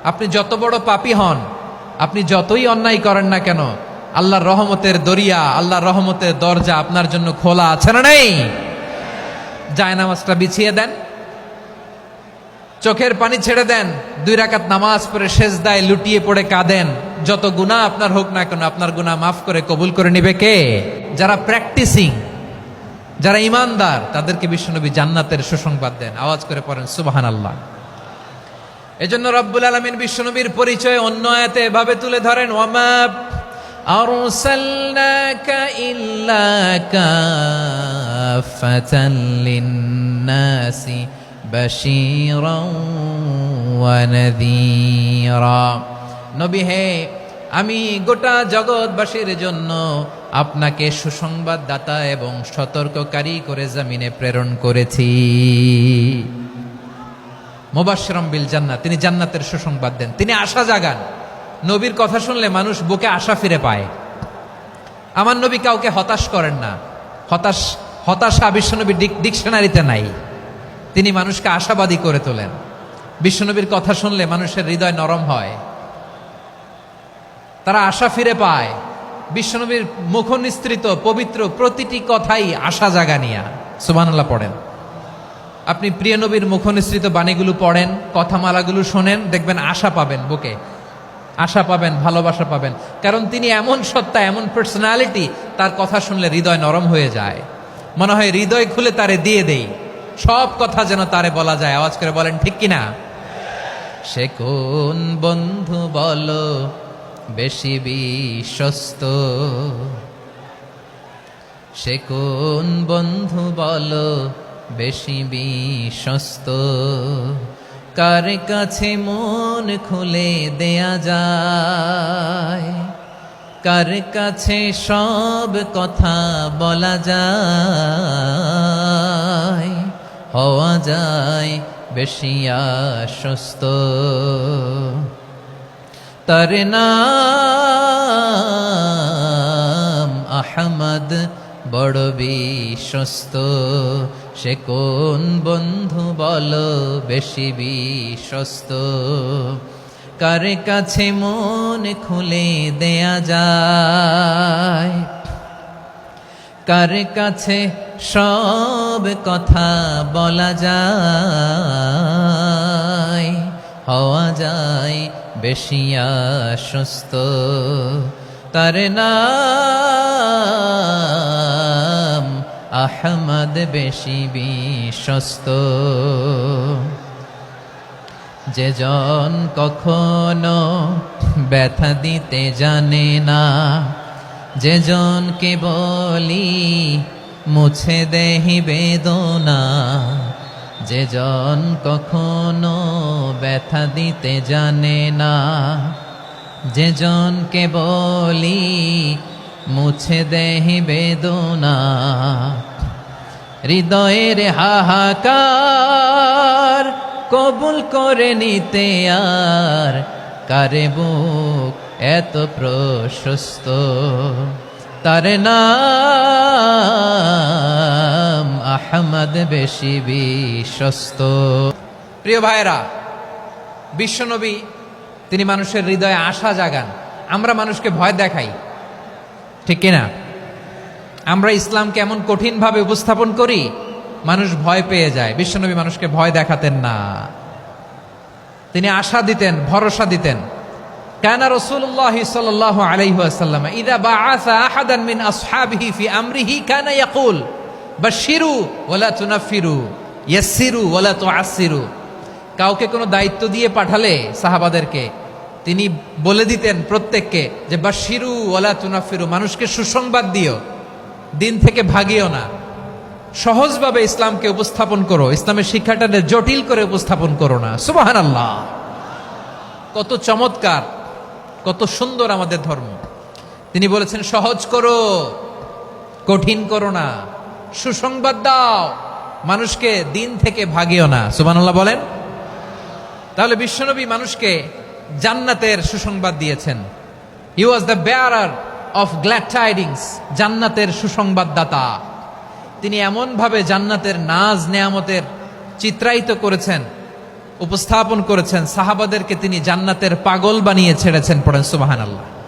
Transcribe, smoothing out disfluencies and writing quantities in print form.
আপনি যত বড় পাপী হন, আপনি যতই অন্যায় করেন না কেন, আল্লাহর রহমতের দরিয়া, আল্লাহর রহমতের দরজা আপনার জন্য খোলা আছে না নেই? জায়নামাজটা বিছিয়ে দেন, চোখের পানি ছেড়ে দেন, 2 রাকাত নামাজ পড়ে সেজদায় লুটিয়ে পড়ে কাঁদেন। যত গুনাহ আপনার হোক না কেন, আপনার গুনাহ মাফ করে কবুল করে নিবে কে? যারা প্র্যাকটিসিং, যারা ইমানদার, তাদেরকে বিশ্বনবী জান্নাতের সুসংবাদ দেন। আওয়াজ করে পড়েন সুবহানাল্লাহ। এজন্য রব্বুল আলামিন বিশ্বনবীর পরিচয় অন্য আয়াতে এভাবে তুলে ধরেন, ওয়ামা আরসালনাকা ইল্লা কাফাতান লিন্নাসি বাশীরাও ওয়া নাযীরা। নবী হে, আমি গোটা জগৎবাসীর জন্য আপনাকে সুসংবাদদাতা এবং সতর্ককারী করে জমিনে প্রেরণ করেছি। মুবাশশিরাম বিল জান্নাত, তিনি জান্নাতের সুসংবাদ দেন, তিনি আশা জাগান। নবীর কথা শুনলে মানুষ বুকে আশা ফিরে পায়। আমার নবী কাউকে হতাশ করেন না। হতাশা বিশ্বনবীর ডিকশনারিতে নাই। তিনি মানুষকে আশাবাদী করে তোলেন। বিশ্বনবীর কথা শুনলে মানুষের হৃদয় নরম হয়, তারা আশা ফিরে পায়। বিশ্বনবীর মুখ নিঃসৃত পবিত্র প্রতিটি কথাই আশা জাগানিয়া। সুবহানাল্লাহ পড়েন। আপনি প্রিয় নবীর মুখ নিঃসৃত বাণীগুলো পড়েন, কথামালাগুলো শোনেন, দেখবেন আশা পাবেন, বুকে আশা পাবেন, ভালোবাসা পাবেন। কারণ তিনি এমন সত্তা, এমন পার্সোনালিটি, তার কথা শুনলে হৃদয় নরম হয়ে যায়। মনে হয় হৃদয় খুলে তারে দিয়ে দেই, সব কথা যেন তারে বলা যায়। আওয়াজ করে বলেন ঠিক কিনা? সে কোন বন্ধু বলো বেশি বিশ্বস্ত, সে কোন বন্ধু বলো বেশি বিশ্বস্ত, কার কাছে মন খুলে দেয়া যায়, কার কাছে সব কথা বলা যায়, হওয়া যায় বেশি আশ্বস্ত। তার নাম আহমদ, বড় বিশ্বস্ত। সে কোন বন্ধু বলো বেশি বিশ্বস্ত, কার কাছে মন খুলে দেয়া যায়, কার কাছে সব কথা বলা যায়, হওয়া যায় বেশি আশ্বস্ত। তার নাম আহমদ, বেশি বিশ্বস্ত। যে জন কখনো ব্যথা দিতে জানে না, যে জনকে বলি মুছে দেহি বেদনা, যে জন কখনো ব্যথা দিতে জানে না, যে জনকে বলি মুছে দেহি বেদনা, হৃদয়ের হাহাকার কবুল করে নিতে আর কারে বুক এত প্রশস্ত। তার নাম আহমদ, বেশি বিশ্বস্ত। প্রিয় ভাইরা, বিশ্বনবী তিনি মানুষের হৃদয়ে আশা জাগান। আমরা মানুষকে ভয় দেখাই, ঠিক কিনা? আমরা ইসলামকে এমন কঠিন ভাবে উপস্থাপন করি, মানুষ ভয় পেয়ে যায়। বিশ্বনবী মানুষকে ভয় দেখাতেন না, তিনি আশা দিতেন, ভরসা দিতেন। কানা রাসূলুল্লাহ সাল্লাল্লাহু আলাইহি ওয়াসাল্লাম ইযা বাআসা আহাদান মিন আসহাবিহি ফি আমরিহি কানা ইয়াকুল বাশশিরু ওয়ালা তুনাফিরু, ইয়াসসিরু ওয়ালা তুআসসিরু। কাউকে কোনো দায়িত্ব দিয়ে পাঠালে সাহাবাদেরকে তিনি বলে দিতেন প্রত্যেককে যে বাশশিরু ওয়ালা তুনাফিরু, মানুষকে সুসংবাদ দিও, দিন থেকে ভাগিও না। সহজভাবে ইসলামকে উপস্থাপন করো, ইসলামের শিক্ষাটাকে জটিল করে উপস্থাপন করো না। সুবহানাল্লাহ, কত চমৎকার, কত সুন্দর আমাদের ধর্ম। তিনি বলেছেন সহজ করো, কঠিন করো না, সুসংবাদ দাও, মানুষকে দিন থেকে ভাগিও না। সুবহানাল্লাহ বলেন। তাহলে বিশ্বনবী মানুষকে জান্নাতের সুসংবাদ দিয়েছেন। He was the bearer of glad tidings, জান্নাতের সুসংবাদদাতা। তিনি এমন ভাবে জান্নাতের নাজ নেয়ামতের চিত্রায়িত করেছেন, উপস্থাপন করেছেন, সাহাবাদেরকে তিনি জান্নাতের পাগল বানিয়ে ছেড়েছেন। পড়েন সুবহানাল্লাহ।